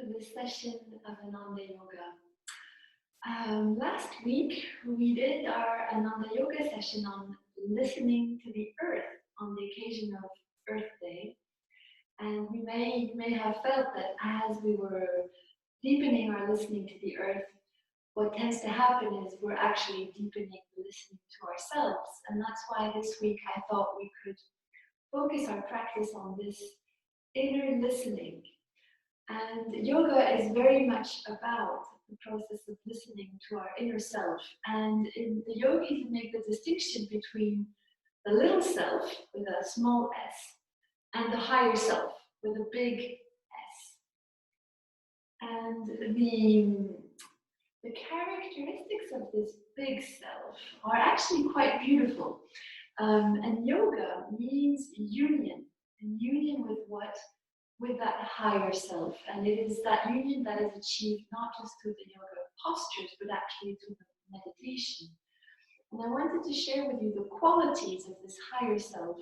to this session of Ananda Yoga. Last week we did our Ananda Yoga session on listening to the earth on the occasion of Earth Day. And you may have felt that as we were deepening our listening to the earth, what tends to happen is we're actually deepening the listening to ourselves. And that's why this week I thought we could focus our practice on this inner listening. And yoga is very much about the process of listening to our inner self. And in the yogis make the distinction between the little self with a small s and the higher self with a big S. And the characteristics of this big self are actually quite beautiful. And yoga means union, and union with that higher self. And it is that union that is achieved not just through the yoga postures, but actually through the meditation. And I wanted to share with you the qualities of this higher self.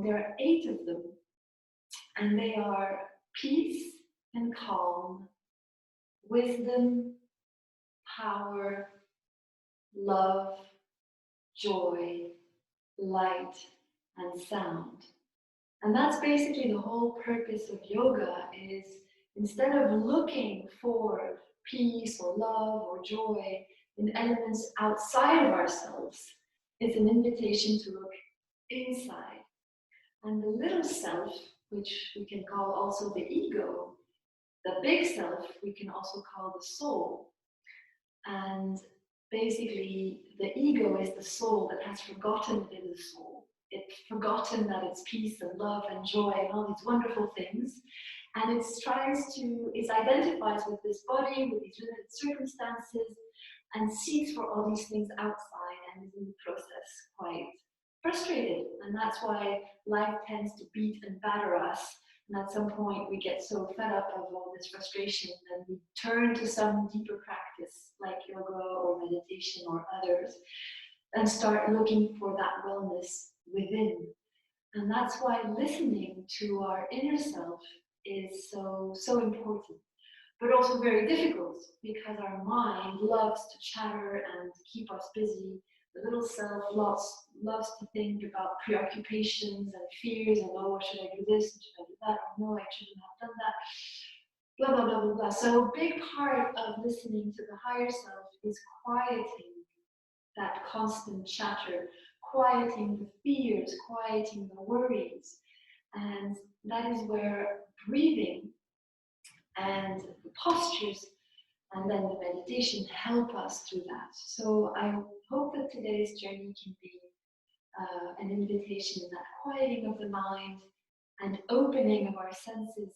There are 8 of them, and they are peace and calm, wisdom, power, love, joy, light, and sound. And that's basically the whole purpose of yoga, is instead of looking for peace or love or joy in elements outside of ourselves, it's an invitation to look inside. And the little self, which we can call also the ego, the big self, we can also call the soul. And basically, the ego is the soul that has forgotten it is the soul. It's forgotten that it's peace and love and joy and all these wonderful things. And it identifies with this body, with these limited circumstances, and seeks for all these things outside, and is in the process quite frustrated. And that's why life tends to beat and batter us. And at some point we get so fed up of all this frustration that we turn to some deeper practice like yoga or meditation or others and start looking for that wellness within. And that's why listening to our inner self is so important, but also very difficult, because our mind loves to chatter and keep us busy. The little self loves to think about preoccupations and fears and, oh, should I do this? Should I do that? Oh, no, I shouldn't have done that. Blah, blah, blah, blah, blah. So a big part of listening to the higher self is quieting that constant chatter, quieting the fears, quieting the worries. And that is where breathing and the postures and then the meditation help us through that. So I hope that today's journey can be an invitation in that quieting of the mind and opening of our senses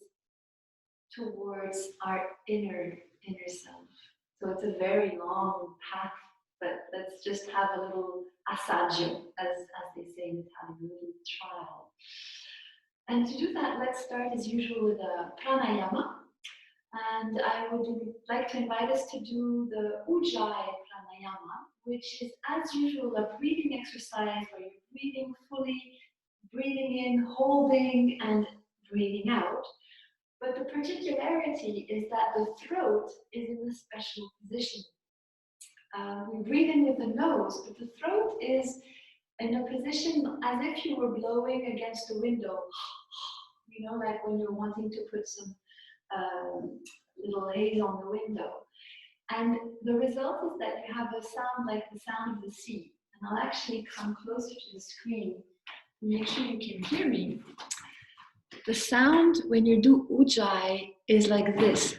towards our inner self. So it's a very long path, but let's just have a little assaggio, as they say in Italian, a little trial. And to do that, let's start as usual with a pranayama. And I would like to invite us to do the Ujjayi pranayama, which is, as usual, a breathing exercise where you're breathing fully, breathing in, holding, and breathing out. But the particularity is that the throat is in a special position. We breathe in with the nose, but the throat is in a position as if you were blowing against a window. You know, like when you're wanting to put some little haze on the window. And the result is that you have a sound like the sound of the sea. And I'll actually come closer to the screen to make sure you can hear me. The sound when you do Ujjayi is like this.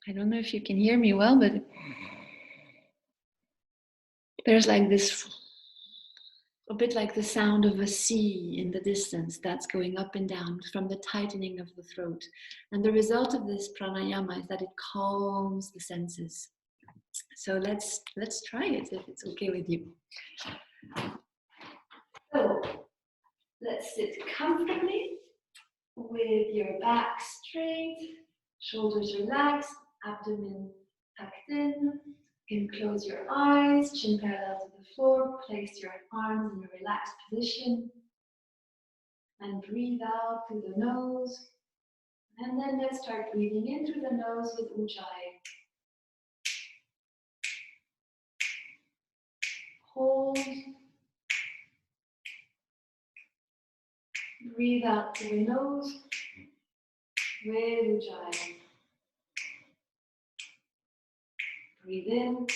I don't know if you can hear me well, but there's like this, a bit like the sound of a sea in the distance that's going up and down from the tightening of the throat. And the result of this pranayama is that it calms the senses. So let's try it if it's okay with you. So let's sit comfortably with your back straight, shoulders relaxed, abdomen tucked in, You can close your eyes, chin parallel to the floor, place your arms in a relaxed position, and breathe out through the nose. And then let's start breathing in through the nose with Ujjayi. Hold. Breathe out through the nose with Ujjayi. Breathe in.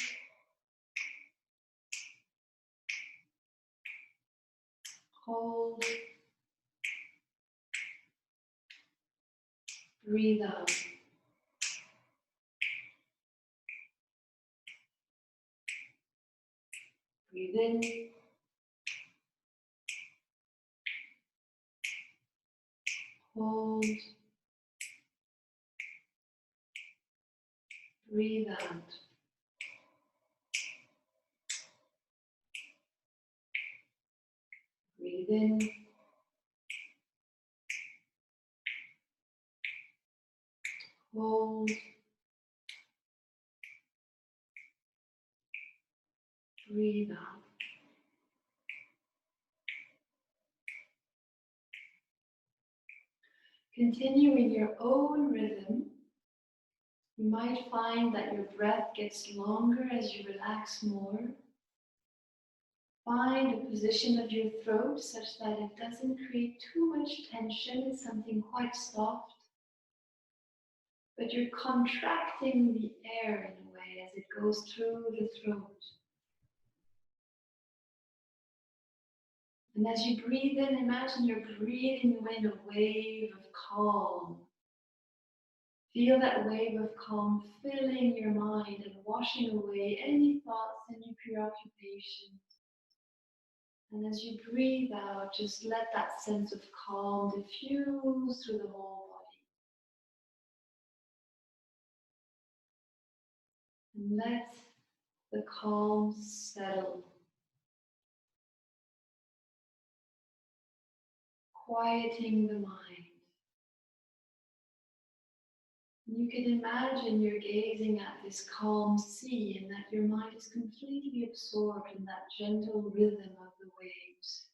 Hold. Breathe out. Breathe in. Hold. Breathe out. Breathe in. Hold. Breathe out. Continue in your own rhythm. You might find that your breath gets longer as you relax more. Find a position of your throat such that it doesn't create too much tension. It's something quite soft. But you're contracting the air in a way as it goes through the throat. And as you breathe in, imagine you're breathing in a wave of calm. Feel that wave of calm filling your mind and washing away any thoughts, any preoccupations. And as you breathe out, just let that sense of calm diffuse through the whole body. And let the calm settle. Quieting the mind. You can imagine you're gazing at this calm sea and that your mind is completely absorbed in that gentle rhythm of the waves.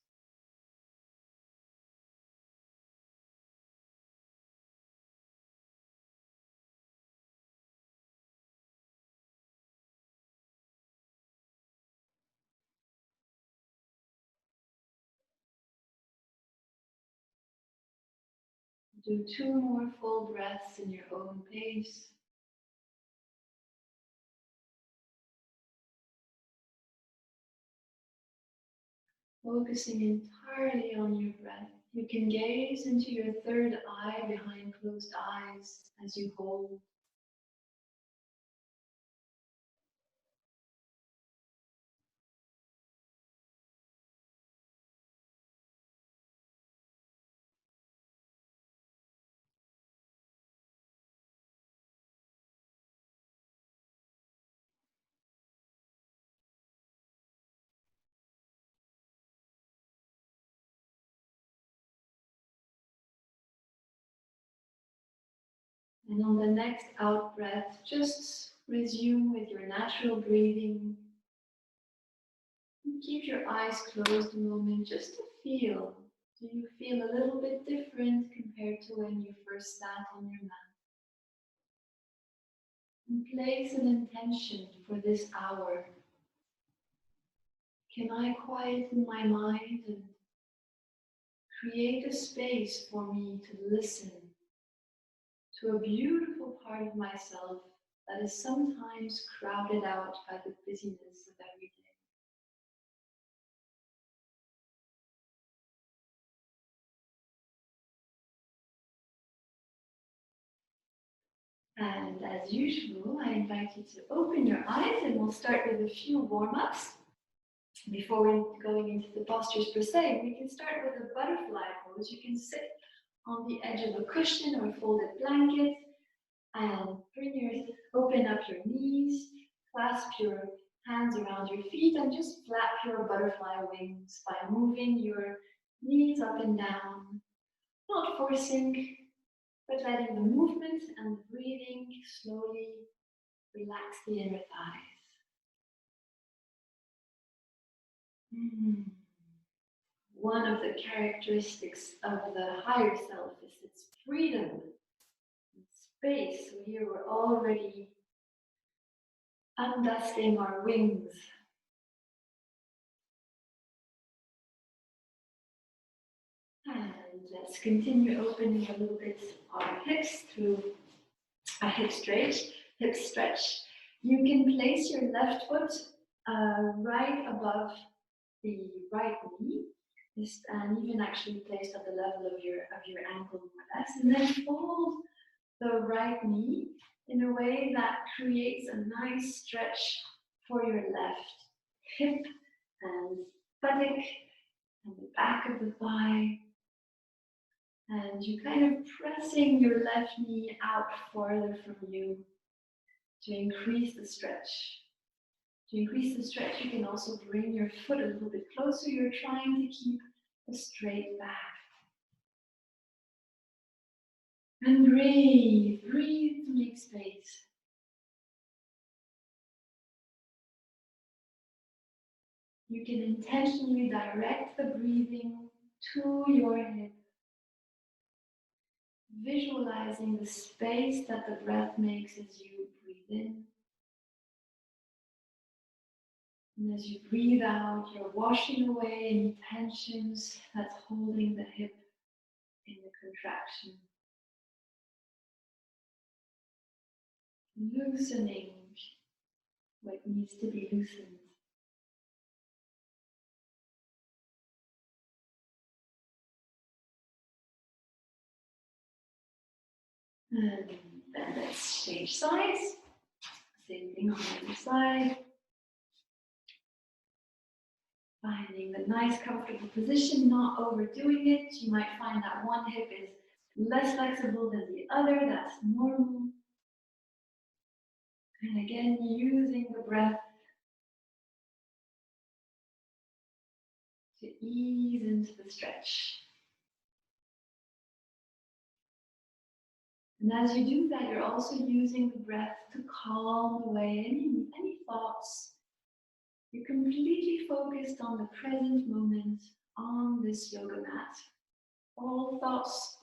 Do 2 more full breaths in your own pace. Focusing entirely on your breath. You can gaze into your third eye behind closed eyes as you hold. And on the next out breath, just resume with your natural breathing. Keep your eyes closed a moment just to feel. Do you feel a little bit different compared to when you first sat on your mat? And place an intention for this hour. Can I quieten my mind and create a space for me to listen to a beautiful part of myself that is sometimes crowded out by the busyness of every day? And as usual, I invite you to open your eyes and we'll start with a few warm-ups. Before going into the postures per se, we can start with a butterfly pose. You can sit on the edge of a cushion or a folded blanket and open up your knees, clasp your hands around your feet and just flap your butterfly wings by moving your knees up and down, not forcing, but letting the movement and the breathing slowly relax the inner thighs. One of the characteristics of the higher self is its freedom and space. So here we're already undusting our wings. And let's continue opening a little bit our hips through a hip stretch. You can place your left foot right above the right knee, and even actually placed at the level of your ankle more or less, and then fold the right knee in a way that creates a nice stretch for your left hip and buttock and the back of the thigh. And you kind of pressing your left knee out farther from you to increase the stretch. To increase the stretch, you can also bring your foot a little bit closer. You're trying to keep a straight back. And breathe to make space. You can intentionally direct the breathing to your hip, visualizing the space that the breath makes as you breathe in. And as you breathe out, you're washing away any tensions that's holding the hip in the contraction. Loosening what needs to be loosened. And then let's change sides. Same thing on the other side. Finding the nice comfortable position, not overdoing it. You might find that one hip is less flexible than the other. That's normal. And again, using the breath to ease into the stretch. And as you do that, you're also using the breath to calm away any thoughts. You're completely focused on the present moment on this yoga mat. All thoughts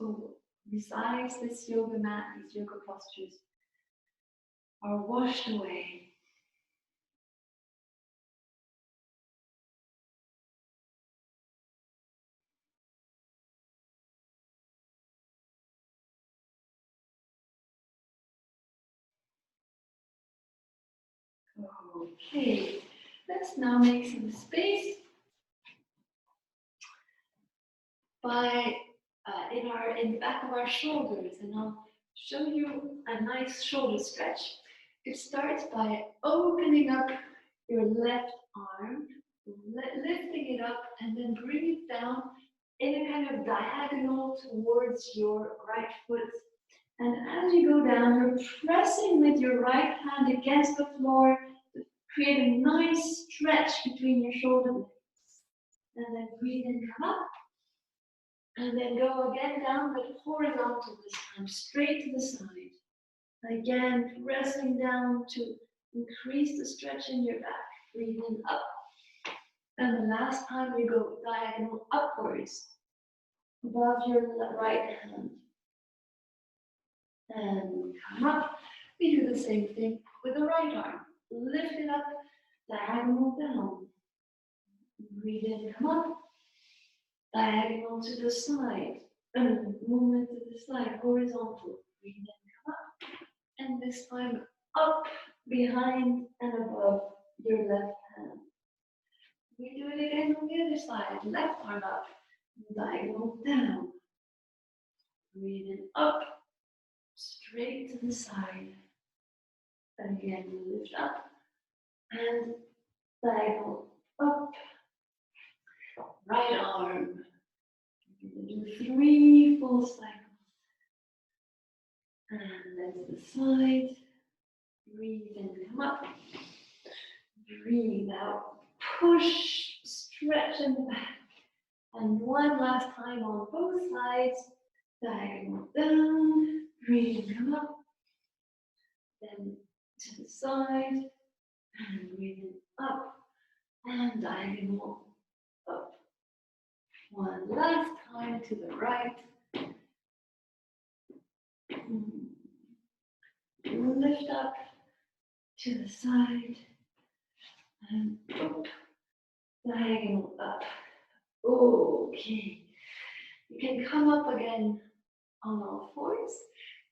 besides this yoga mat, these yoga postures, are washed away. Okay, let's now make some space in the back of our shoulders, and I'll show you a nice shoulder stretch. It starts by opening up your left arm, lifting it up, and then bring it down in a kind of diagonal towards your right foot. And as you go down, you're pressing with your right hand against the floor to create a nice stretch between your shoulder blades. And then breathe in, come up. And then go again down, but horizontal this time, straight to the side. Again, pressing down to increase the stretch in your back. Breathe in, up. And the last time you go diagonal upwards, above your right hand. And come up. We do the same thing with the right arm. Lift it up, diagonal down. Breathe in, come up. Diagonal to the side. And movement to the side, horizontal. Breathe in, come up. And this time up, behind, and above your left hand. We do it again on the other side. Left arm up, diagonal down. Breathe in, up, straight to the side. Again, lift up and diagonal up. Right arm. We're going to do 3 full cycles. And then to the side. Breathe in, come up. Breathe out. Push, stretch in the back. And one last time on both sides. Diagonal down. Breathe in, come up. Then to the side. And breathe in, up. And diagonal One last time to the right. Lift up to the side and up, diagonal up. Okay. You can come up again on all fours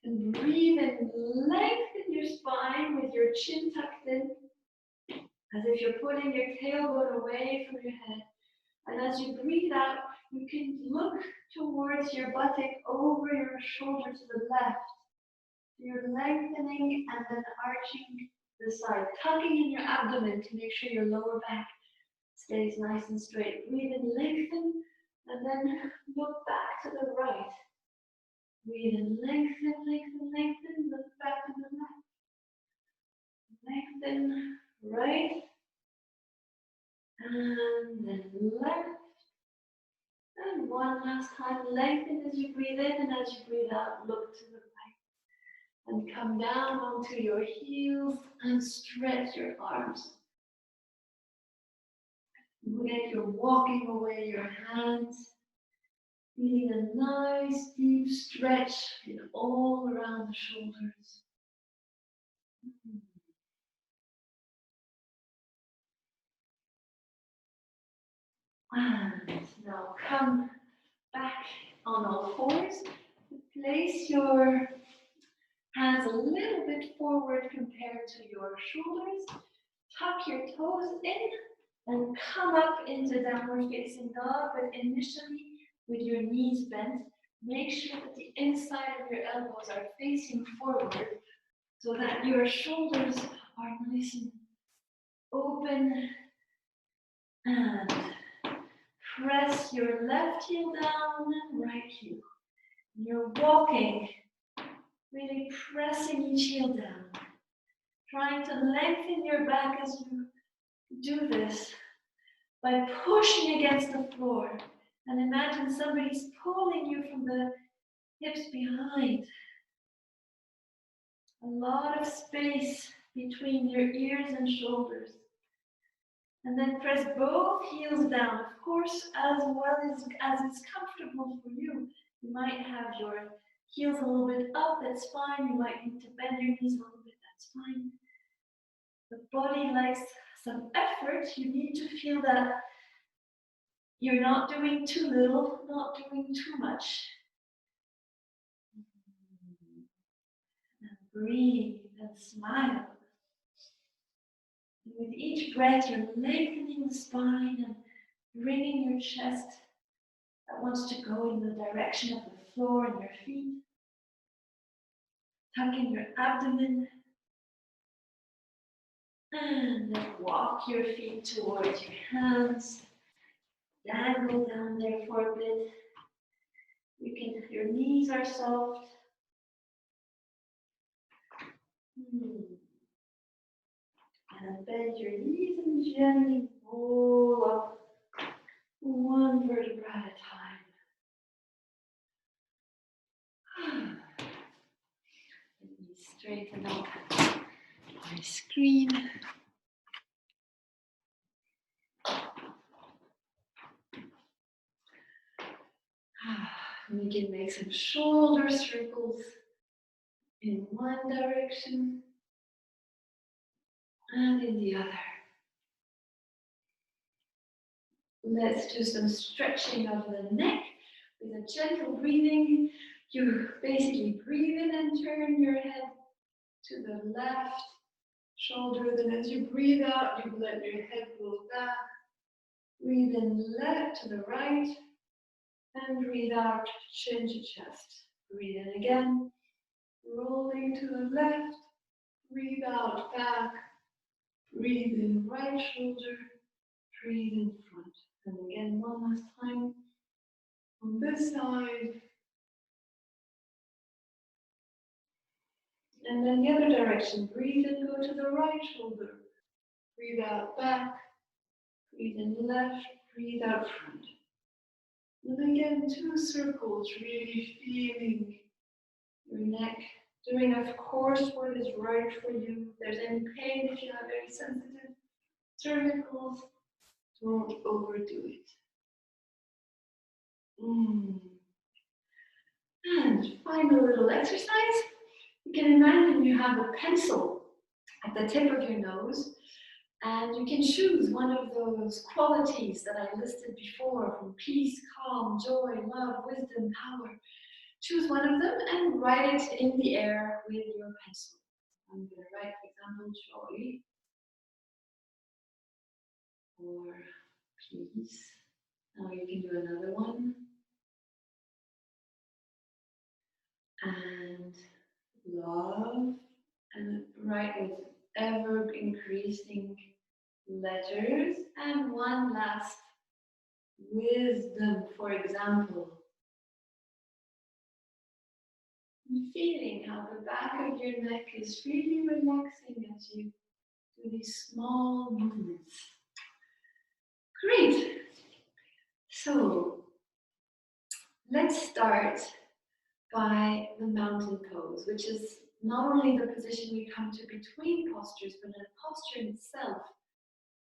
and breathe and lengthen your spine with your chin tucked in, as if you're pulling your tailbone away from your head. And as you breathe out, you can look towards your buttock over your shoulder to the left. You're lengthening and then arching the side, tucking in your abdomen to make sure your lower back stays nice and straight. Breathe and lengthen, and then look back to the right. Breathe and lengthen, lengthen, lengthen, look back to the left. Lengthen, right, and then left. And one last time, lengthen as you breathe in, and as you breathe out, look to the right. And come down onto your heels and stretch your arms. When you're walking away your hands, feeling a nice deep stretch all around the shoulders. And now come back on all fours. Place your hands a little bit forward compared to your shoulders. Tuck your toes in and come up into downward facing dog, but initially with your knees bent. Make sure that the inside of your elbows are facing forward so that your shoulders are nice and open. And press your left heel down and right heel. You're walking, really pressing each heel down. Trying to lengthen your back as you do this by pushing against the floor. And imagine somebody's pulling you from the hips behind. A lot of space between your ears and shoulders. And then press both heels down, of course, as well as it's comfortable for you. You might have your heels a little bit up, that's fine. You might need to bend your knees a little bit, that's fine. The body likes some effort. You need to feel that you're not doing too little, not doing too much. And breathe and smile. And with each breath, you're lengthening the spine and bringing your chest that wants to go in the direction of the floor and your feet. Tucking your abdomen. And then walk your feet towards your hands. Dangle down there for a bit. Your knees are soft. And bend your knees and gently roll up one vertebra at a time. Let me straighten up my screen. We can make some shoulder circles in one direction and in the other. Let's do some stretching of the neck with a gentle breathing. You basically breathe in and turn your head to the left shoulder. Then as you breathe out, you let your head go back. Breathe in left to the right. And breathe out, chin to chest. Breathe in again. Rolling to the left. Breathe out, back. Breathe in right shoulder. Breathe in front. And again, one last time. On this side. And then the other direction. Breathe in, go to the right shoulder. Breathe out, back. Breathe in left. Breathe out, front. And again, 2 circles, really feeling your neck. Doing, of course, what is right for you. If there's any pain, if you have very sensitive cervicals, don't overdo it. And final little exercise. You can imagine you have a pencil at the tip of your nose, and you can choose one of those qualities that I listed before, from peace, calm, joy, love, wisdom, power. Choose one of them and write it in the air with your pencil. I'm going to write, for example, joy or peace. Now you can do another one. And love, and write with ever increasing letters. And one last, wisdom, for example. And feeling how the back of your neck is really relaxing as you do these small movements. Great. So let's start by the mountain pose, which is not only the position we come to between postures, but a posture in itself,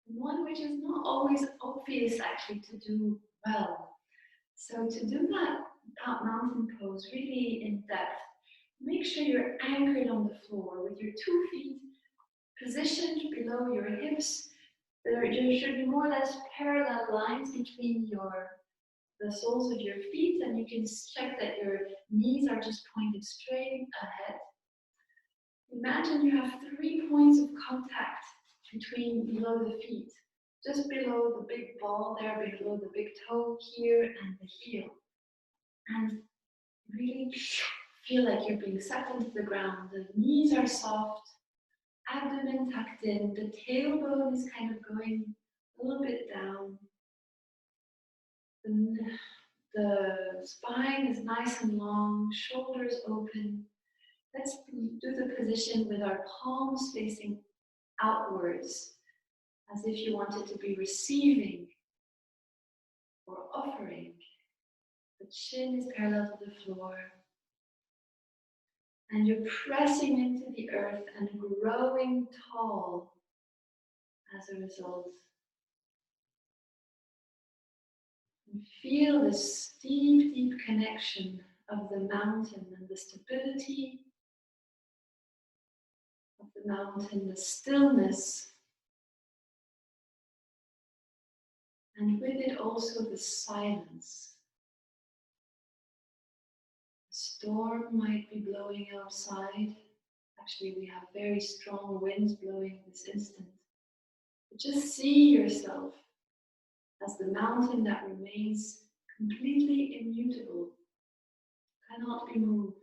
one which is not always obvious actually to do well. So to do that mountain pose really in depth, make sure you're anchored on the floor with your 2 feet positioned below your hips. There should be more or less parallel lines between the soles of your feet, and you can check that your knees are just pointed straight ahead. Imagine you have 3 points of contact below the feet, just below the big ball there, below the big toe here and the heel. And really feel like you're being sucked into the ground. The knees are soft, abdomen tucked in, the tailbone is kind of going a little bit down. The spine is nice and long, shoulders open. Let's do the position with our palms facing outwards, as if you wanted to be receiving or offering. The chin is parallel to the floor. And you're pressing into the earth and growing tall as a result. And feel this deep, deep connection of the mountain and the stability of the mountain, the stillness, and with it also the silence. A storm might be blowing outside. Actually, we have very strong winds blowing this instant. But just see yourself as the mountain that remains completely immutable, cannot be moved.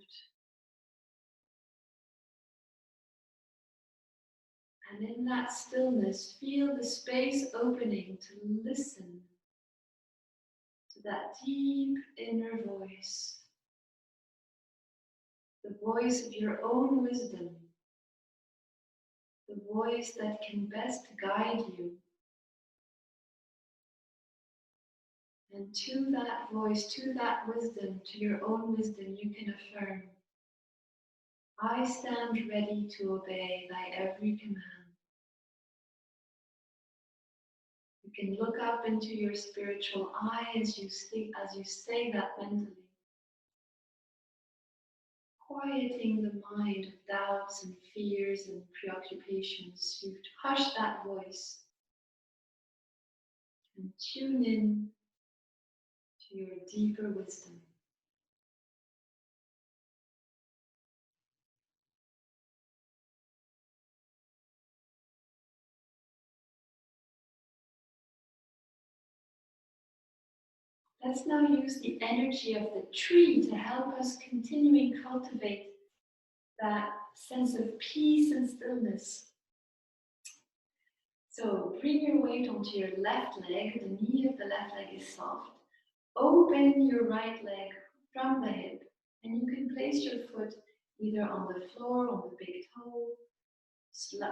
And in that stillness, feel the space opening to listen to that deep inner voice, the voice of your own wisdom, the voice that can best guide you. And to that voice, to that wisdom, to your own wisdom, you can affirm, I stand ready to obey thy every command. You can look up into your spiritual eye as you say that mentally, quieting the mind of doubts and fears and preoccupations. You hush that voice and tune in to your deeper wisdom. Let's now use the energy of the tree to help us continuing cultivate that sense of peace and stillness. So bring your weight onto your left leg. The knee of the left leg is soft. Open your right leg from the hip, and you can place your foot either on the floor, on the big toe,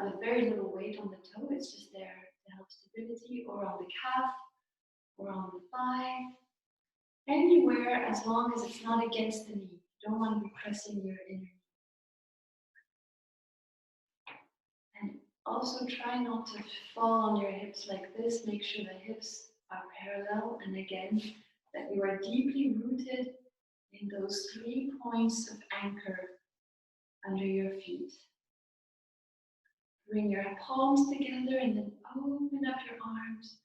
with very little weight on the toe, it's just there to help stability, or on the calf, or on the thigh. Anywhere as long as it's not against the knee. You don't want to be pressing your inner knee. And also try not to fall on your hips like this. Make sure the hips are parallel. And again, that you are deeply rooted in those 3 points of anchor under your feet. Bring your palms together and then open up your arms.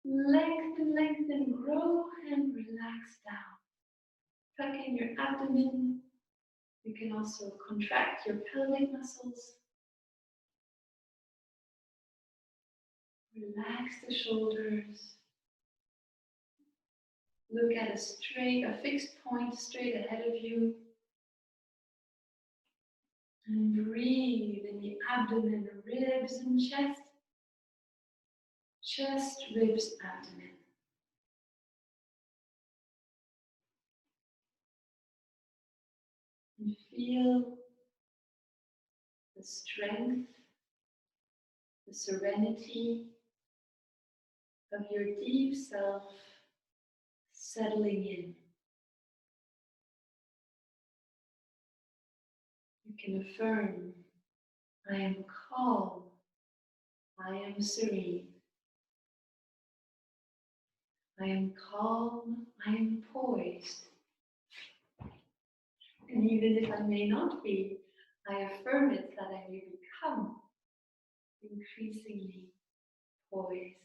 Lengthen, lengthen, grow and relax down. Tuck in your abdomen. You can also contract your pelvic muscles. Relax the shoulders. Look at a fixed point straight ahead of you. And breathe in the abdomen, ribs and chest. Chest, ribs, abdomen. And feel the strength, the serenity of your deep self settling in. You can affirm, I am calm, I am serene. I am calm, I am poised. And even if I may not be, I affirm it that I may become increasingly poised.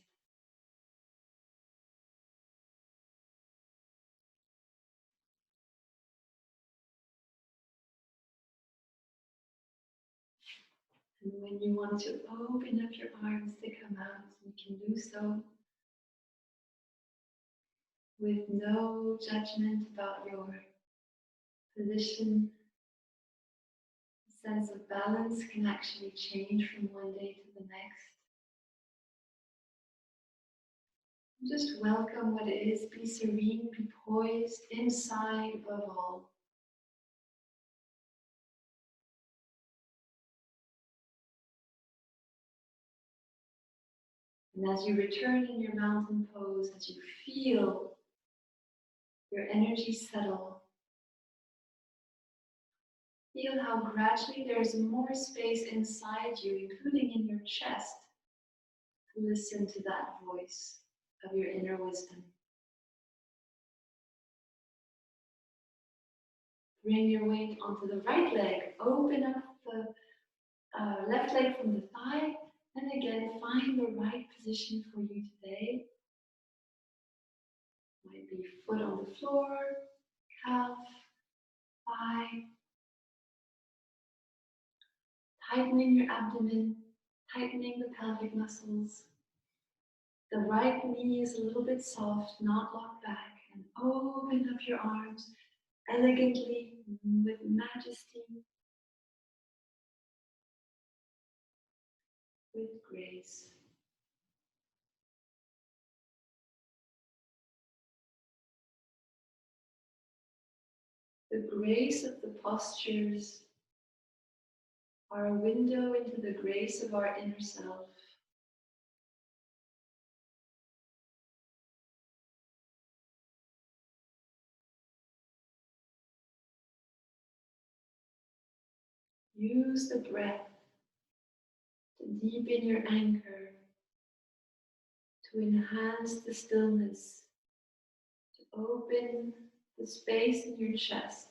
And when you want to open up your arms to come out, you can do so with no judgment about your position. The sense of balance can actually change from one day to the next. Just welcome what it is, be serene, be poised, inside above all. And as you return in your mountain pose, as you feel your energy settle, feel how gradually there is more space inside you, including in your chest, to listen to that voice of your inner wisdom. Bring your weight onto the right leg, open up the left leg from the thigh, and again find the right position for you today. Might be foot on the floor, calf, thigh. Tightening your abdomen, tightening the pelvic muscles. The right knee is a little bit soft, not locked back, and open up your arms elegantly with majesty, with grace. The grace of the postures are a window into the grace of our inner self. Use the breath to deepen your anchor, to enhance the stillness, to open the space in your chest.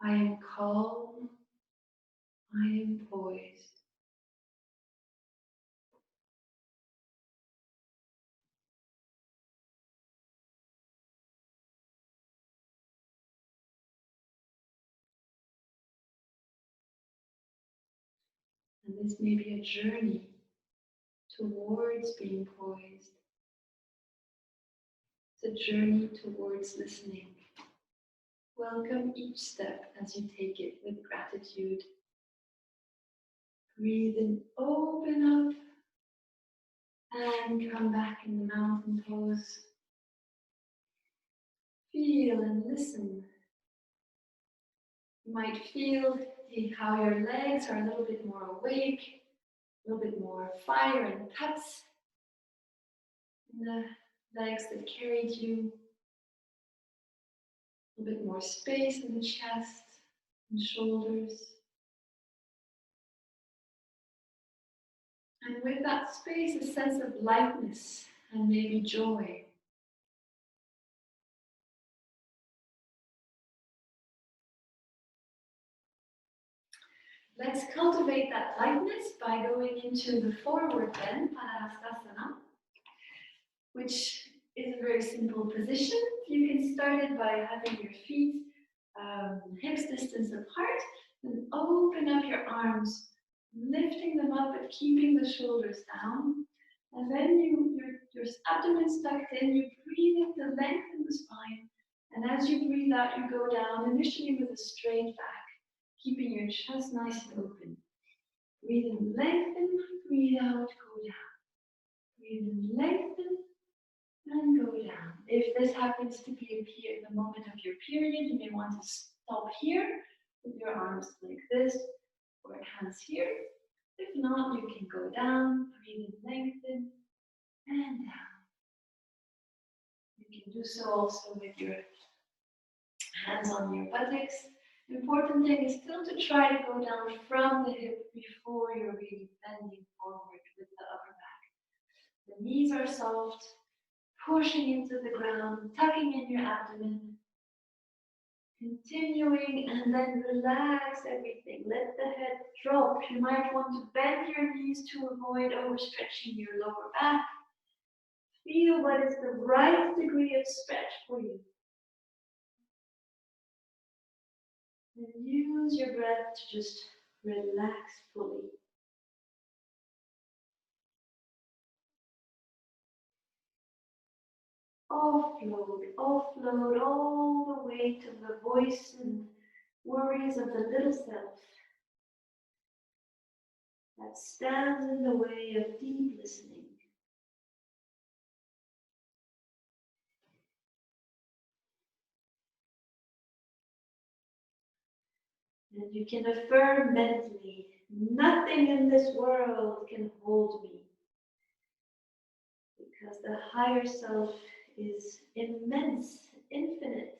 I am calm, I am poised. And this may be a journey towards being poised. It's a journey towards listening. Welcome each step as you take it with gratitude. Breathe in, open up, and come back in the mountain pose. Feel and listen. You might feel how your legs are a little bit more awake, a little bit more fire and cuts in the legs that carried you, a little bit more space in the chest and shoulders. And with that space, a sense of lightness and maybe joy. Let's cultivate that lightness by going into the forward bend, Paramhansa, which is a very simple position. You can start it by having your feet hips distance apart, and open up your arms, lifting them up but keeping the shoulders down. And then your abdomen's tucked in, you breathe in to lengthen the spine. And as you breathe out, you go down, initially with a straight back, keeping your chest nice and open. Breathe in, lengthen, breathe out, go down. Breathe in, lengthen, and go down. If this happens to be the moment of your period, you may want to stop here with your arms like this or hands here. If not, you can go down, breathe in, lengthen, and down. You can do so also with your hands on your buttocks. The important thing is still to try to go down from the hip before you're really bending forward with the upper back. The knees are soft, pushing into the ground, tucking in your abdomen, continuing, and then relax everything. Let the head drop. You might want to bend your knees to avoid overstretching your lower back. Feel what is the right degree of stretch for you. And use your breath to just relax fully. Offload all the weight of the voice and worries of the little self that stands in the way of deep listening. And you can affirm mentally, nothing in this world can hold me, because the higher self is immense, infinite.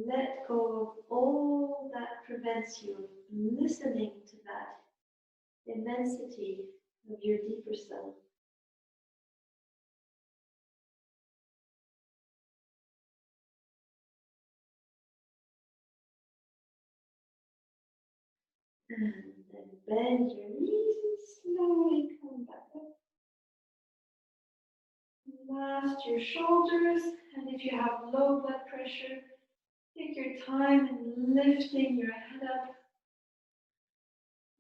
Let go of all that prevents you from listening to that immensity of your deeper self. And then bend your knees and slowly come back up. Last your shoulders, and if you have low blood pressure, take your time in lifting your head up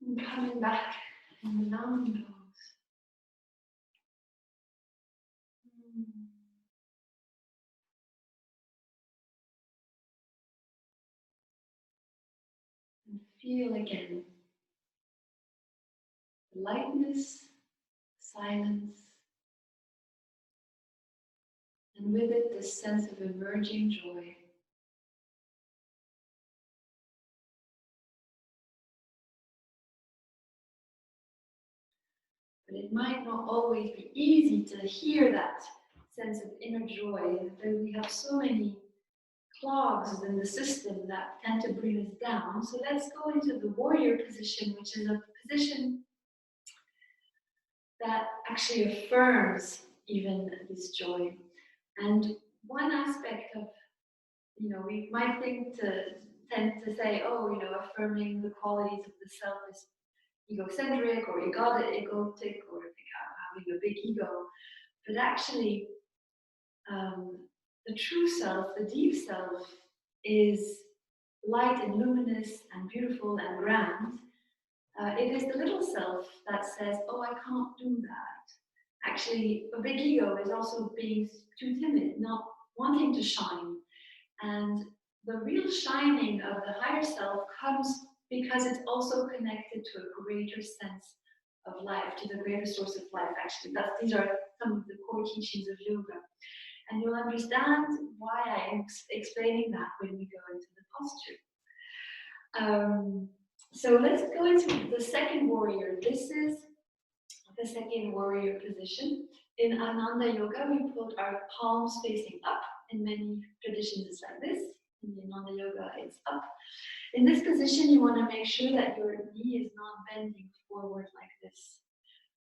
and coming back in the down dogs. And feel again the lightness, silence, and with it this sense of emerging joy. But it might not always be easy to hear that sense of inner joy. We have so many clogs in the system that tend to bring us down. So let's go into the warrior position, which is a position that actually affirms even this joy. And one aspect of, we might tend to say, oh, affirming the qualities of the self is egocentric or egotic or having a big ego. But actually, the true self, the deep self, is light and luminous and beautiful and grand. It is the little self that says, oh, I can't do that. Actually, a big ego is also being too timid, not wanting to shine. And the real shining of the higher self comes because it's also connected to a greater sense of life, to the greater source of life, actually. These are some of the core teachings of yoga. And you'll understand why I am explaining that when we go into the posture. So let's go into the second warrior. This is the second warrior position. In Ananda Yoga, we put our palms facing up. In many traditions, it's like this. In the Ananda Yoga, it's up. In this position, you want to make sure that your knee is not bending forward like this.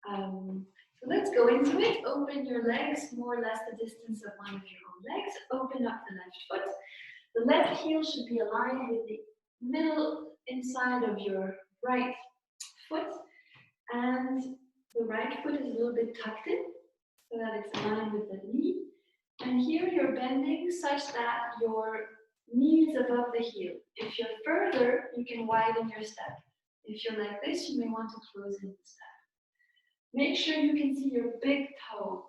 So let's go into it. Open your legs, more or less the distance of one of your own legs. Open up the left foot. The left heel should be aligned with the middle inside of your right foot. And the right foot is a little bit tucked in so that it's aligned with the knee. And here you're bending such that your knee is above the heel. If you're further, you can widen your step. If you're like this, you may want to close in the step. Make sure you can see your big toe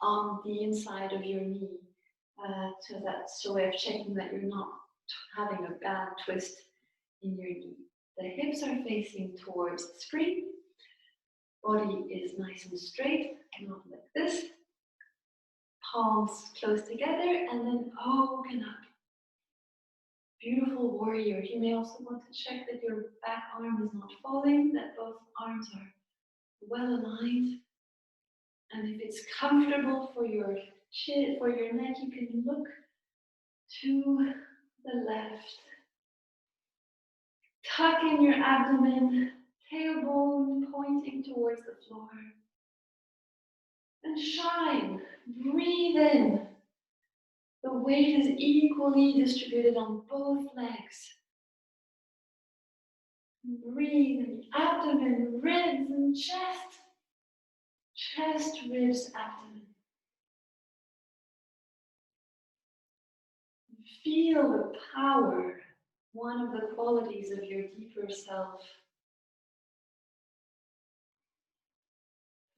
on the inside of your knee. So that's a way of checking that you're not having a bad twist in your knee. The hips are facing towards the screen. Body is nice and straight, not like this. Palms close together and then open up. Beautiful warrior. You may also want to check that your back arm is not falling, that both arms are well aligned. And if it's comfortable for your chin, for your neck, you can look to the left. Tuck in your abdomen, tailbone pointing towards the floor. And shine. Breathe in. The weight is equally distributed on both legs. Breathe in the abdomen, ribs, and chest. Chest, ribs, abdomen. Feel the power, one of the qualities of your deeper self.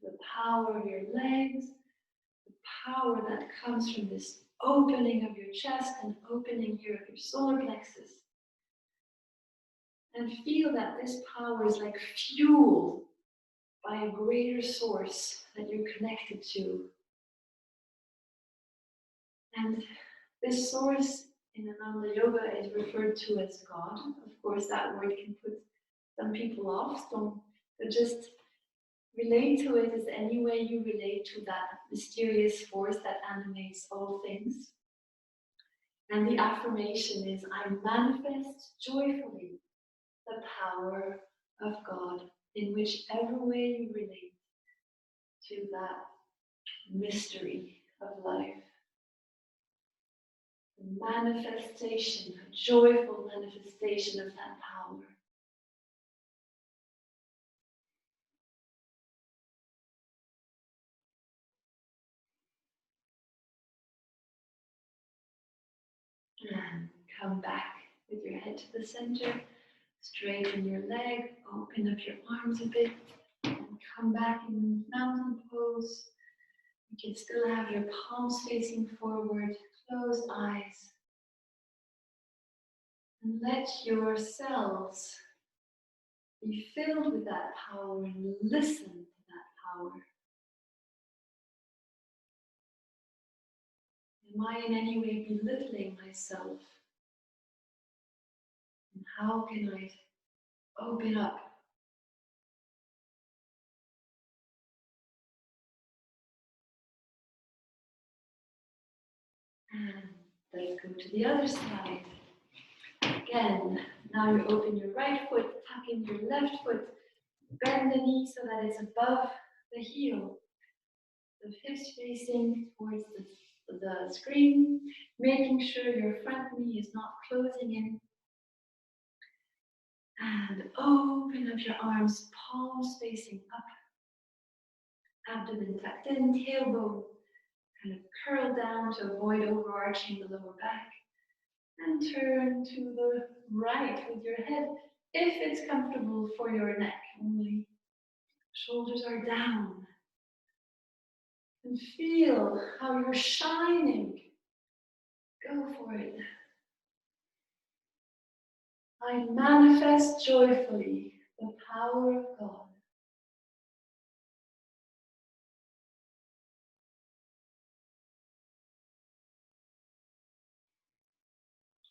The power of your legs, the power that comes from this opening of your chest and opening here of your solar plexus. And feel that this power is like fuel by a greater source that you're connected to. And this source in Ananda Yoga is referred to as God. Of course, that word can put some people off, so just relate to it as any way you relate to that mysterious force that animates all things. And the affirmation is, I manifest joyfully the power of God in whichever way you relate to that mystery of life. The manifestation, a joyful manifestation of that power. And come back with your head to the center. Straighten your leg, open up your arms a bit, and come back in mountain pose. You can still have your palms facing forward, closed eyes. And let yourselves be filled with that power and listen to that power. Am I in any way belittling myself? And how can I open up? And let's go to the other side. Again, now you open your right foot, tuck in your left foot, bend the knee so that it's above the heel. The hips facing towards the screen, making sure your front knee is not closing in. And open up your arms, palms facing up, abdomen tucked in, tailbone kind of curl down to avoid overarching the lower back. And turn to the right with your head, if it's comfortable for your neck. Only shoulders are down. And feel how you're shining. Go for it. I manifest joyfully the power of God.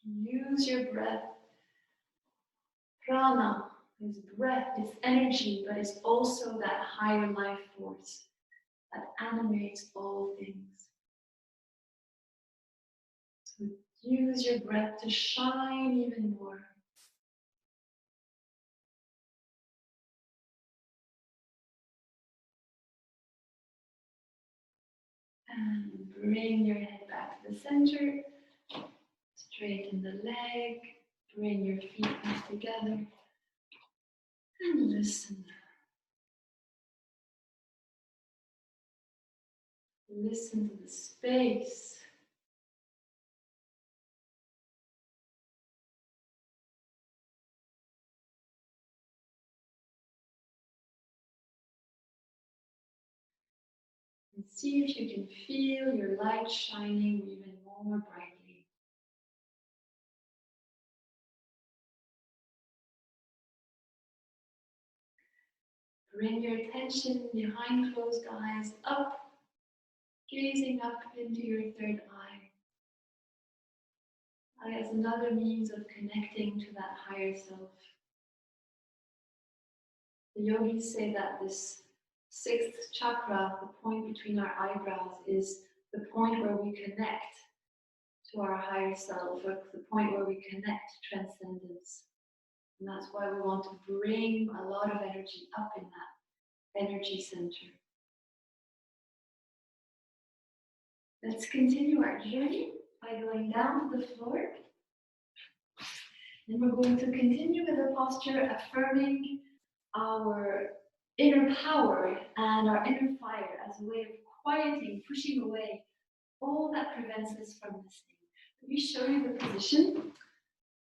Use your breath. Prana is breath, it's energy, but it's also that higher life force that animates all things. So Use your breath to shine even more. And bring your head back to the center. Straighten the leg. Bring your feet back together. And listen. Listen to the space. And see if you can feel your light shining even more brightly. Bring your attention behind closed eyes up, gazing up into your third eye. As another means of connecting to that higher self. The yogis say that this sixth chakra, the point between our eyebrows, is the point where we connect to our higher self, or the point where we connect to transcendence. And that's why we want to bring a lot of energy up in that energy center. Let's continue our journey by going down to the floor. And we're going to continue with the posture affirming our inner power and our inner fire as a way of quieting, pushing away all that prevents us from listening. Let me show you the position.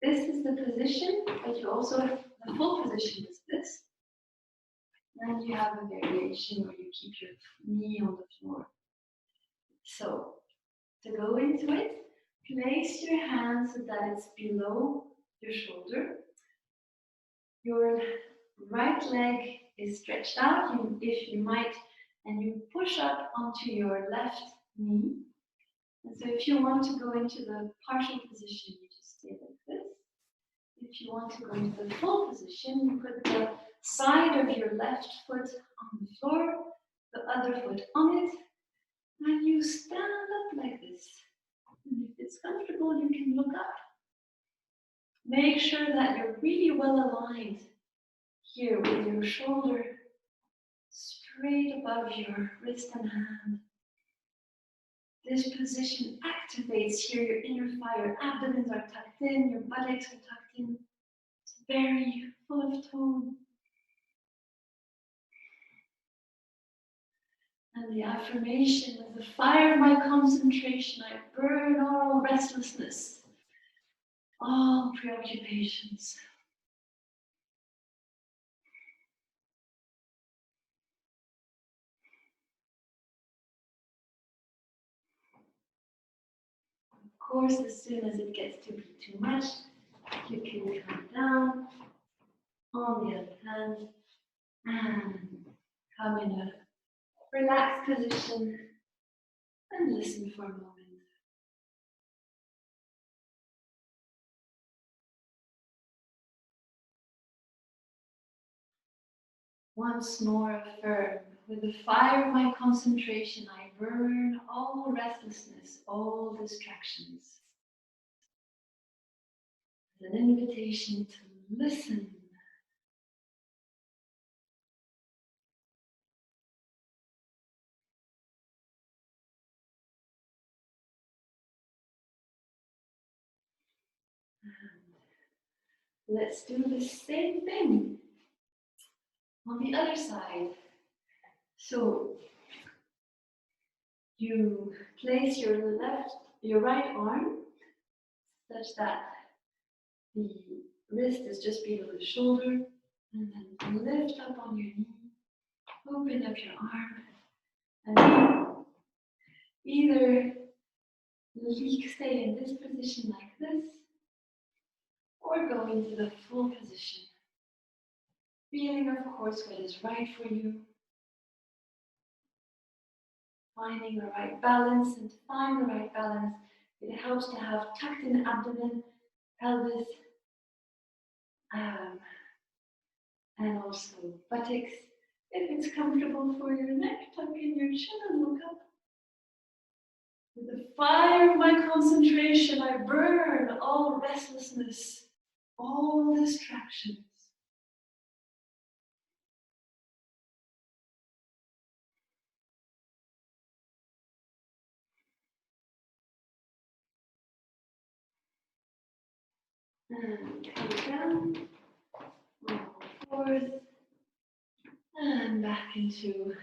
This is the position, but you also have the full position is this. And you have a variation where you keep your knee on the floor. So, to go into it, place your hand so that it's below your shoulder. Your right leg is stretched out, if you might, and you push up onto your left knee. And so if you want to go into the partial position, you just stay like this. If you want to go into the full position, you put the side of your left foot on the floor, the other foot on it, and you stand up like this. And if it's comfortable, you can look up. Make sure that you're really well aligned here with your shoulder straight above your wrist and hand. This position activates here your inner fire. Abdomens are tucked in, your buttocks are tucked in. It's very full of tone. And the affirmation is the fire of my concentration. I burn all restlessness, all preoccupations. Of course, as soon as it gets to be too much, you can come down on the other hand and come in a relaxed position and listen for a moment. Once more affirm, with the fire of my concentration, I burn all restlessness, all distractions. It's an invitation to listen. And let's do the same thing on the other side. So you place your right arm such that the wrist is just below the shoulder, and then lift up on your knee, open up your arm, and either stay in this position like this, or go into the full position. Feeling, of course, what is right for you. Finding the right balance, and to find the right balance, it helps to have tucked in abdomen, pelvis, and also buttocks. If it's comfortable for your neck, tuck in your chin and look up. With the fire of my concentration, I burn all restlessness, all distractions. And come down, forth, and back into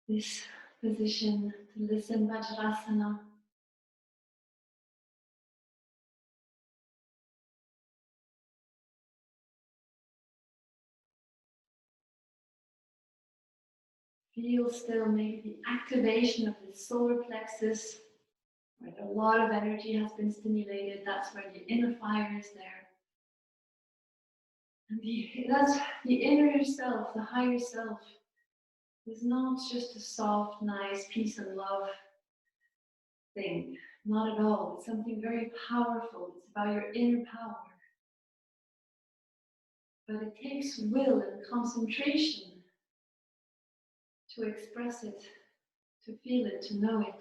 this position to listen, Vajrasana. Feel still maybe the activation of the solar plexus, where a lot of energy has been stimulated. That's where the inner fire is there. And that's the inner self, the higher self, is not just a soft, nice peace and love thing. Not at all. It's something very powerful. It's about your inner power. But it takes will and concentration to express it, to feel it, to know it.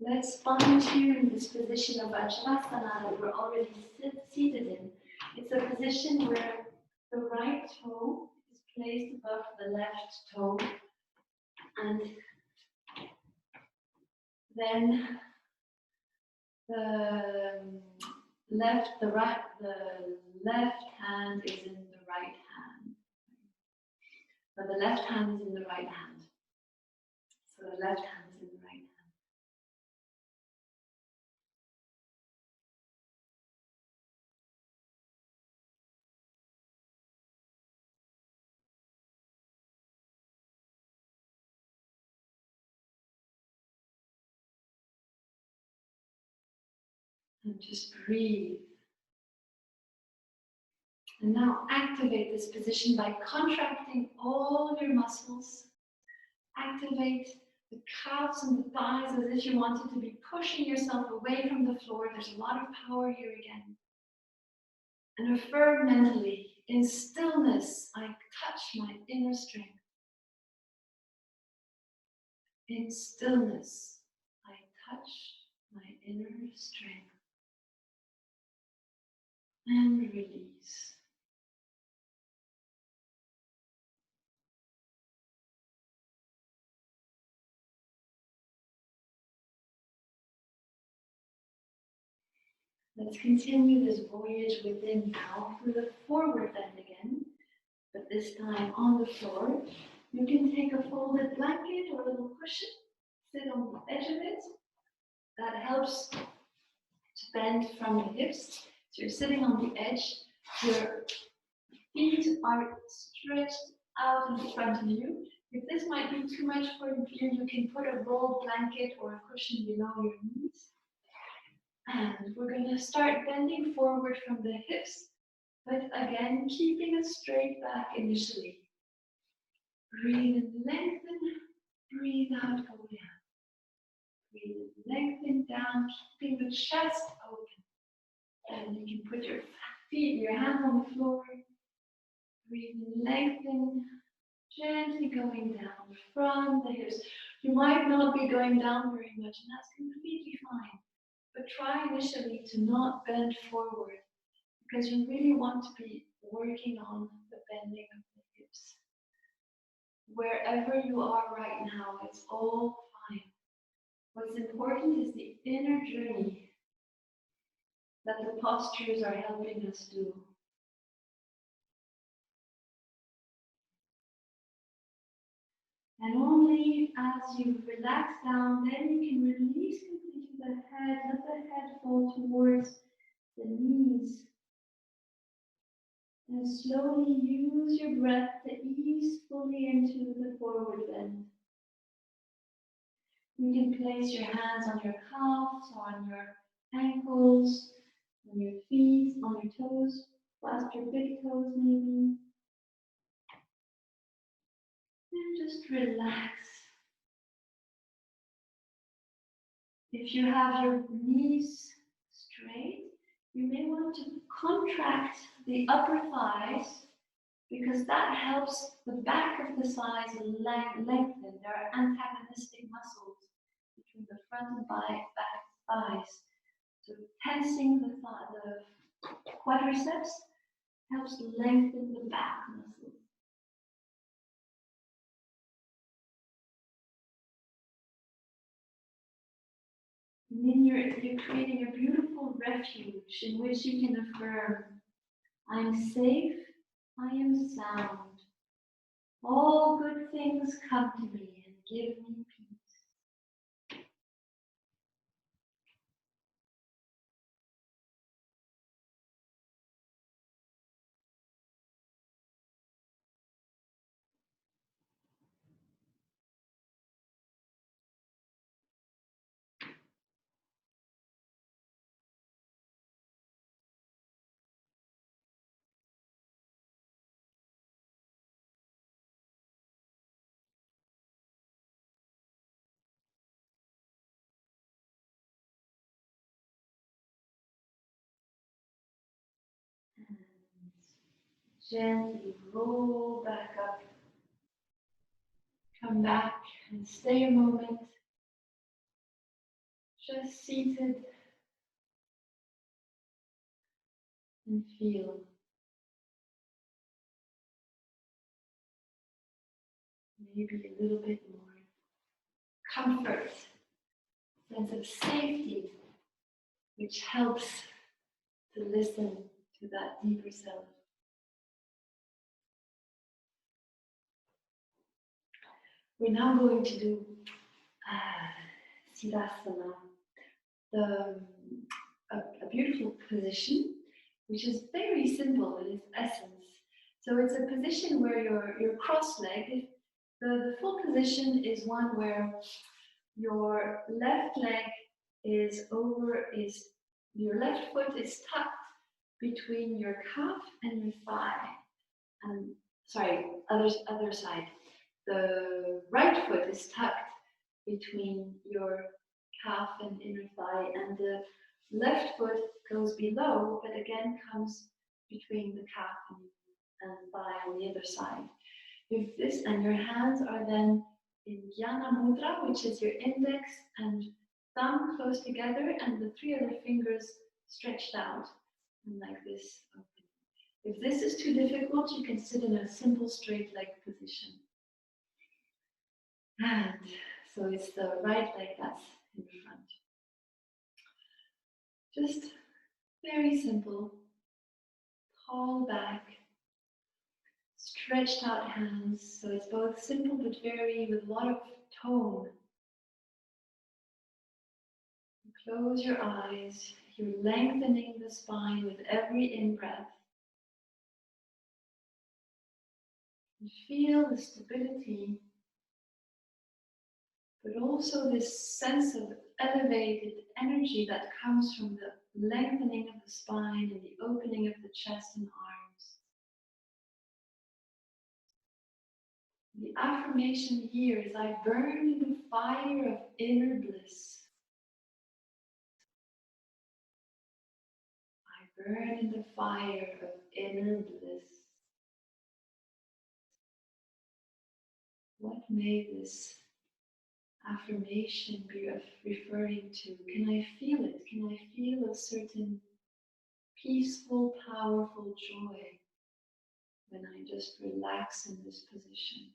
Let's fine-tune this position of Vajrasana that we're already seated in. It's a position where the right toe is placed above the left toe, and then the left hand is in the right hand. But the left hand is in the right hand. So the left hand is in the right hand. And just breathe. And now activate this position by contracting all your muscles. Activate the calves and the thighs as if you wanted to be pushing yourself away from the floor. There's a lot of power here again. And affirm mentally, in stillness, I touch my inner strength. In stillness, I touch my inner strength. And release. Let's continue this voyage within now with a forward bend again, but this time on the floor. You can take a folded blanket or a little cushion, sit on the edge of it. That helps to bend from the hips. So you're sitting on the edge, your feet are stretched out in front of you. If this might be too much for you, you can put a rolled blanket or a cushion below your knees. And we're going to start bending forward from the hips, but again, keeping a straight back initially. Breathe in, lengthen, breathe out, go down. Breathe in, lengthen down, keeping the chest open. And you can put your feet, your hands on the floor. Breathe in, lengthen, gently going down from the hips. You might not be going down very much, and that's completely fine. But try initially to not bend forward, because you really want to be working on the bending of the hips. Wherever you are right now, it's all fine. What's important is the inner journey that the postures are helping us do. And only as you relax down, then you can release completely the head, let the head fall towards the knees. And slowly use your breath to ease fully into the forward bend. You can place your hands on your calves, on your ankles, on your feet, on your toes, past your big toes maybe. And just relax. If you have your knees straight, you may want to contract the upper thighs because that helps the back of the thighs lengthen. There are antagonistic muscles between the front and back thighs. So tensing the quadriceps helps lengthen the back muscles. And then you're creating a beautiful refuge in which you can affirm, I'm safe, I am sound. All good things come to me and give me peace. And gently roll back up. Come back and stay a moment. Just seated and feel. Maybe a little bit more comfort, sense of safety, which helps to listen to that deeper self. We're now going to do Siddhasana, a beautiful position, which is very simple in its essence. So it's a position where you're cross-legged. The full position is one where your left leg your left foot is tucked between your calf and your thigh. And other side. The right foot is tucked between your calf and inner thigh, and the left foot goes below, but again comes between the calf and thigh on the other side. If this and your hands are then in Jnana Mudra, which is your index and thumb close together, and the three other fingers stretched out, and like this. If this is too difficult, you can sit in a simple straight leg position. And so it's the right leg that's in front. Just very simple. Tall back, stretched out hands. So it's both simple but with a lot of tone. Close your eyes. You're lengthening the spine with every in-breath. And feel the stability, but also this sense of elevated energy that comes from the lengthening of the spine and the opening of the chest and arms. The affirmation here is, I burn in the fire of inner bliss. I burn in the fire of inner bliss. What may this affirmation be referring to? Can I feel it? Can I feel a certain peaceful, powerful joy when I just relax in this position?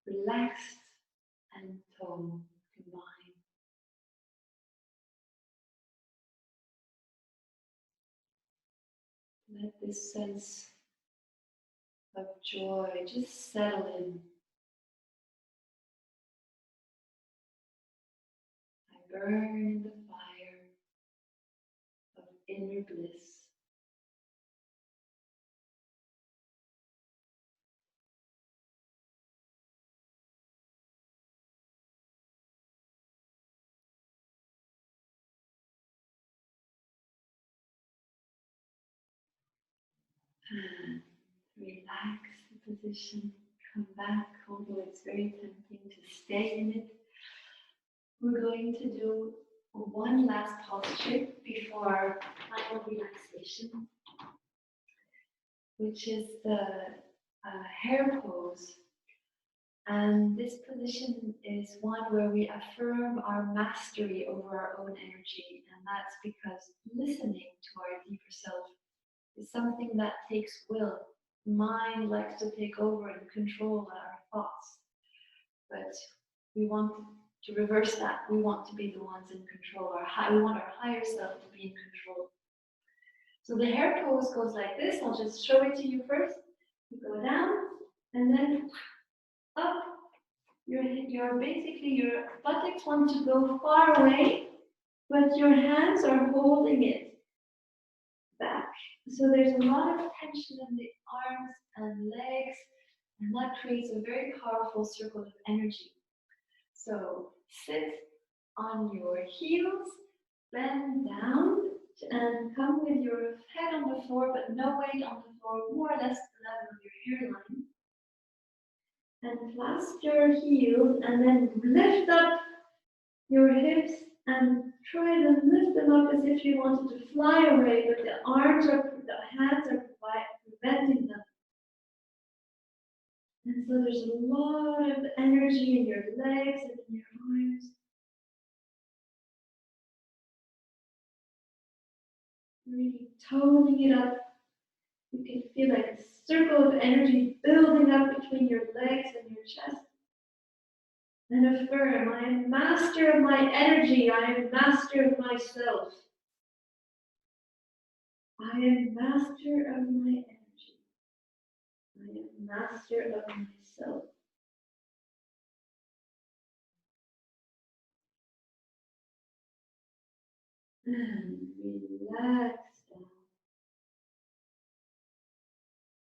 Relaxed and tone combined. Let this sense of joy just settle in. I burn in the fire of inner bliss. And relax the position. Come back, although it's very tempting to stay in it. We're going to do one last posture, before final relaxation, which is the hair pose. And this position is one where we affirm our mastery over our own energy. And that's because listening to our deeper self is something that takes will. Mind likes to take over and control our thoughts. But we want to reverse that. We want to be the ones in control. We want our higher self to be in control. So the hair pose goes like this. I'll just show it to you first. You go down and then up. Basically your buttocks want to go far away, but your hands are holding it back. So there's a lot of tension in the arms and legs, and that creates a very powerful circle of energy. So sit on your heels, bend down, and come with your head on the floor, but no weight on the floor, more or less the level of your hairline. And clasp your heels, and then lift up your hips and try to lift them up as if you wanted to fly away, but the hands are preventing them. And so there's a lot of energy in your legs and in your arms. Really toning it up. You can feel like a circle of energy building up between your legs and your chest. And affirm, I am master of my energy. I am master of myself. I am master of my energy. I am master of myself. And relax down.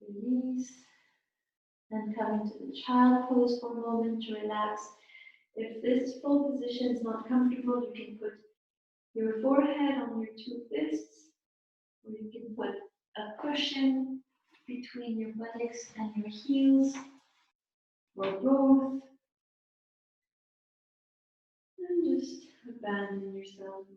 Release. And come into the child pose for a moment to relax. If this full position is not comfortable, you can put your forehead on your two fists, or you can put a cushion between your buttocks and your heels, or both. And just abandon yourself a moment.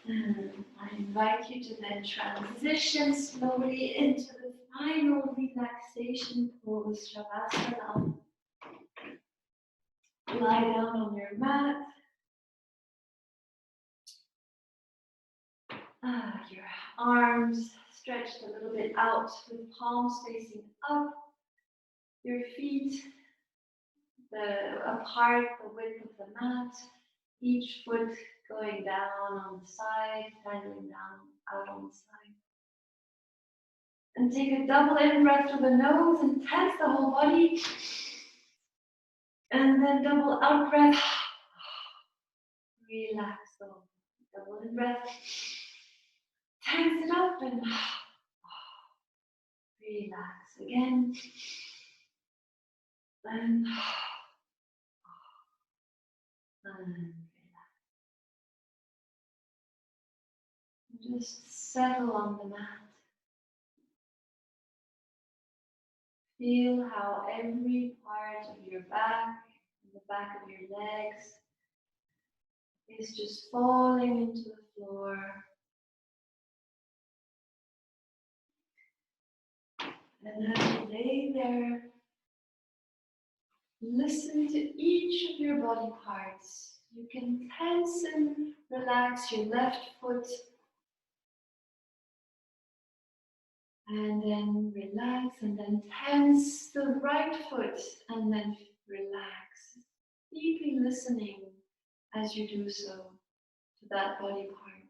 And I invite you to then transition slowly into the final relaxation pose, Shavasana. Lie down on your mat. Your arms stretched a little bit out with palms facing up. Your feet apart, the width of the mat. Each foot going down on the side, dangling down out on the side. And take a double in breath through the nose and tense the whole body. And then double out breath. Relax the whole body. Double in breath. Tense it up and relax again. And relax. Just settle on the mat. Feel how every part of your back and the back of your legs is just falling into the floor. And as you lay there, listen to each of your body parts. You can tense and relax your left foot. And then relax, and then tense the right foot, and then relax. Deeply listening as you do so to that body part.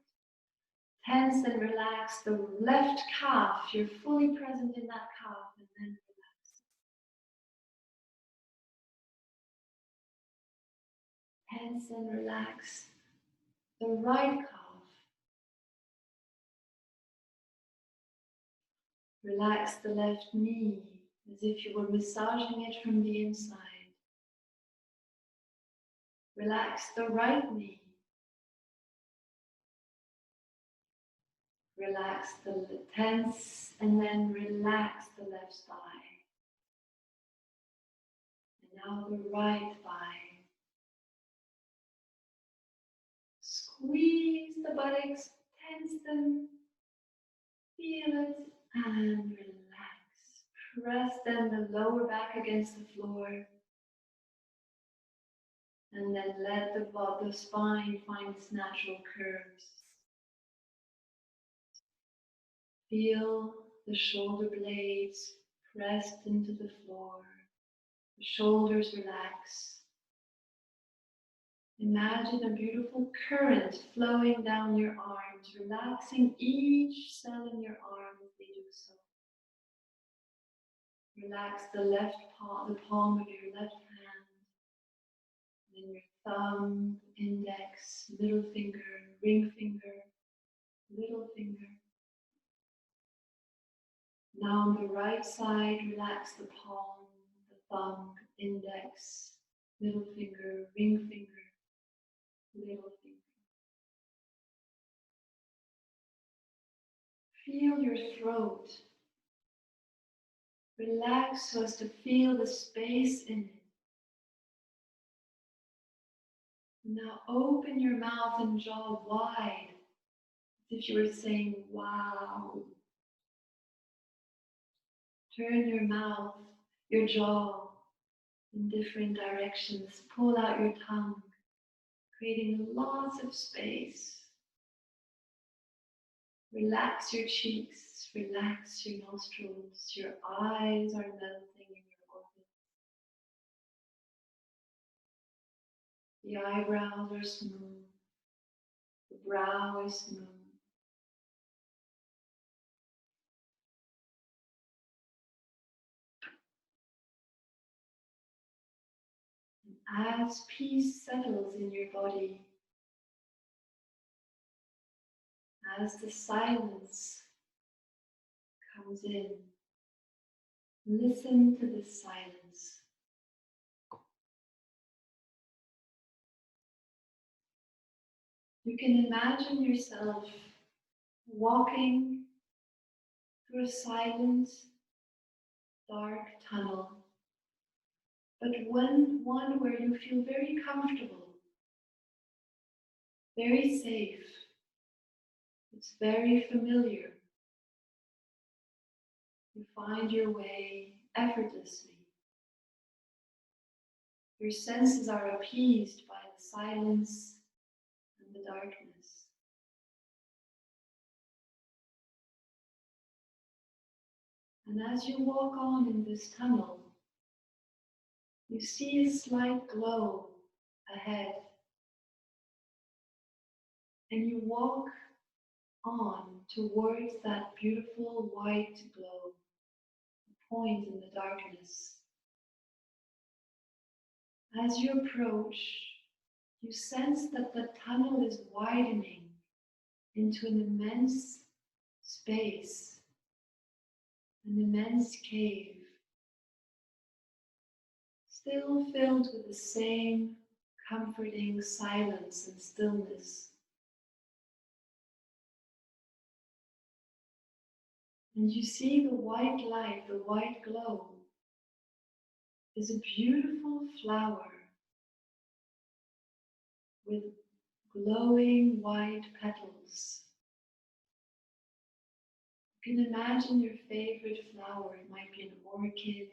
Tense and relax the left calf. You're fully present in that calf, and then relax. Tense and relax the right calf. Relax the left knee as if you were massaging it from the inside. Relax the right knee. Relax the tense and then relax the left thigh. And now the right thigh. Squeeze the buttocks, tense them, feel it, and relax. Press then the lower back against the floor. And then let the spine find its natural curves. Feel the shoulder blades pressed into the floor. The shoulders relax. Imagine a beautiful current flowing down your arms, relaxing each cell in your arm as they do so. Relax the left palm, the palm of your left hand, then your thumb, index, middle finger, ring finger, little finger. Now on the right side, relax the palm, the thumb, index, middle finger, ring finger, little finger. Feel your throat. Relax so as to feel the space in it. Now open your mouth and jaw wide, as if you were saying, wow. Turn your mouth, your jaw in different directions. Pull out your tongue, creating lots of space. Relax your cheeks, relax your nostrils. Your eyes are melting in your orbit. The eyebrows are smooth. The brow is smooth. And as peace settles in your body, as the silence comes in, listen to the silence. You can imagine yourself walking through a silent, dark tunnel, but one where you feel very comfortable, very safe. It's very familiar. You find your way effortlessly. Your senses are appeased by the silence and the darkness. And as you walk on in this tunnel, you see a slight glow ahead. And you walk on towards that beautiful white glow, a point in the darkness. As you approach, you sense that the tunnel is widening into an immense space, an immense cave, still filled with the same comforting silence and stillness. And you see the white light, the white glow, is a beautiful flower with glowing white petals. You can imagine your favorite flower. It might be an orchid.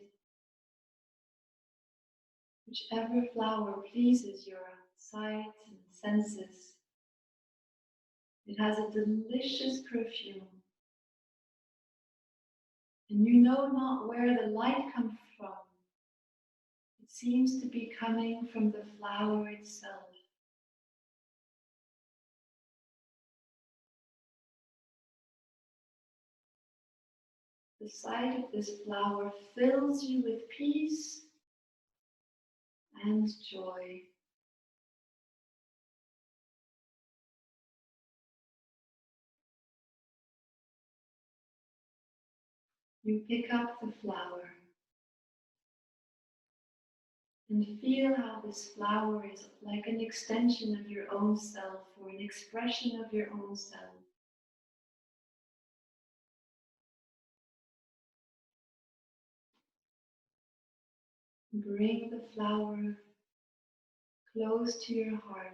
Whichever flower pleases your sight and senses. It has a delicious perfume. And you know not where the light comes from. It seems to be coming from the flower itself. The sight of this flower fills you with peace and joy. you pick up the flower and feel how this flower is like an extension of your own self or an expression of your own self. Bring the flower close to your heart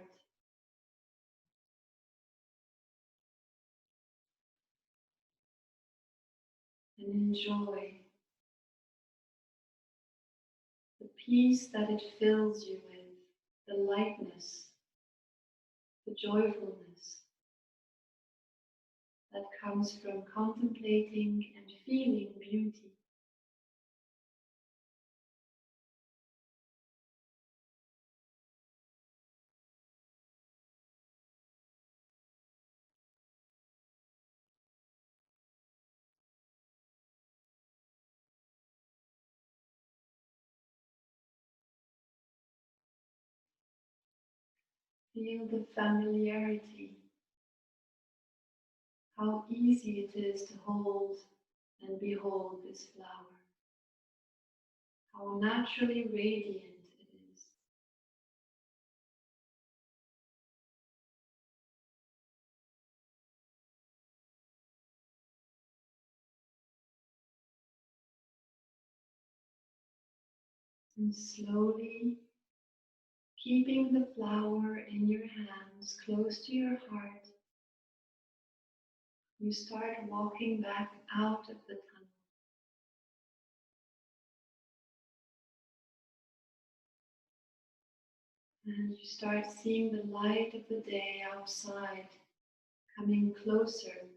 and enjoy the peace that it fills you with, the lightness, the joyfulness that comes from contemplating and feeling beauty. Feel the familiarity, how easy it is to hold and behold this flower, how naturally radiant it is. And slowly, keeping the flower in your hands close to your heart, you start walking back out of the tunnel. And you start seeing the light of the day outside coming closer.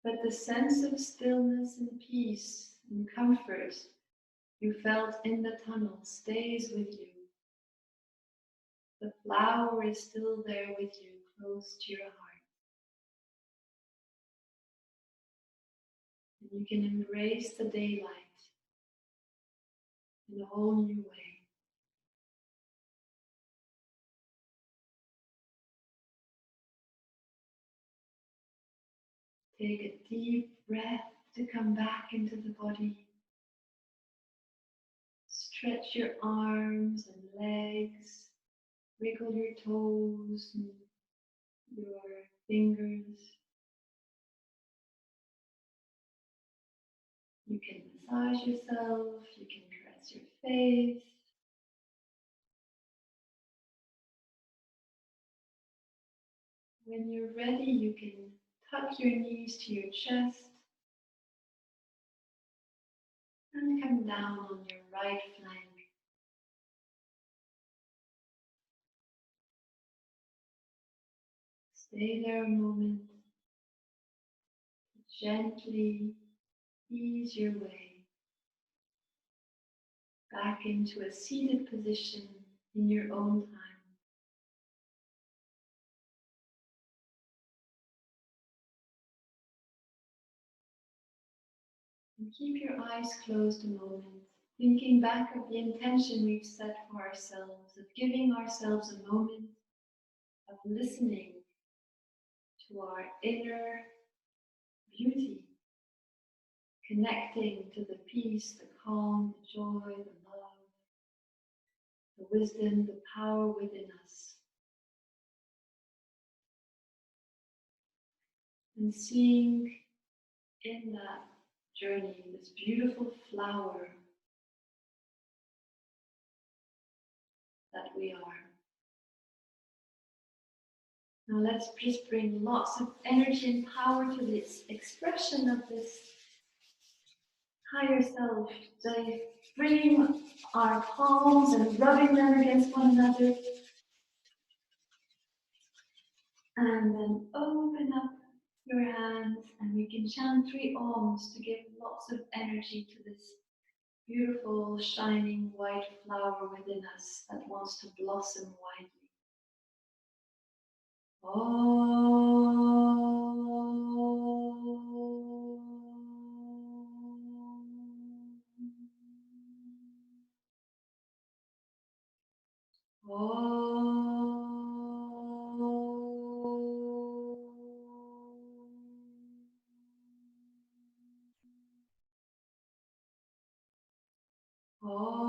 But the sense of stillness and peace and comfort you felt in the tunnel stays with you. The flower is still there with you, close to your heart. And you can embrace the daylight in a whole new way. Take a deep breath to come back into the body. Stretch your arms and legs, wiggle your toes and your fingers. You can massage yourself, you can caress your face. When you're ready, you can tuck your knees to your chest and come down on your right flank. Stay there a moment. Gently ease your way back into a seated position in your own time. And keep your eyes closed a moment, thinking back of the intention we've set for ourselves, of giving ourselves a moment of listening to our inner beauty, connecting to the peace, the calm, the joy, the love, the wisdom, the power within us. And seeing in that journey this beautiful flower that we are. Now let's just bring lots of energy and power to this expression of this higher self. So bringing our palms and rubbing them against one another. And then open up your hands and we can chant 3 Oms to give lots of energy to this beautiful, shining white flower within us that wants to blossom widely. Om.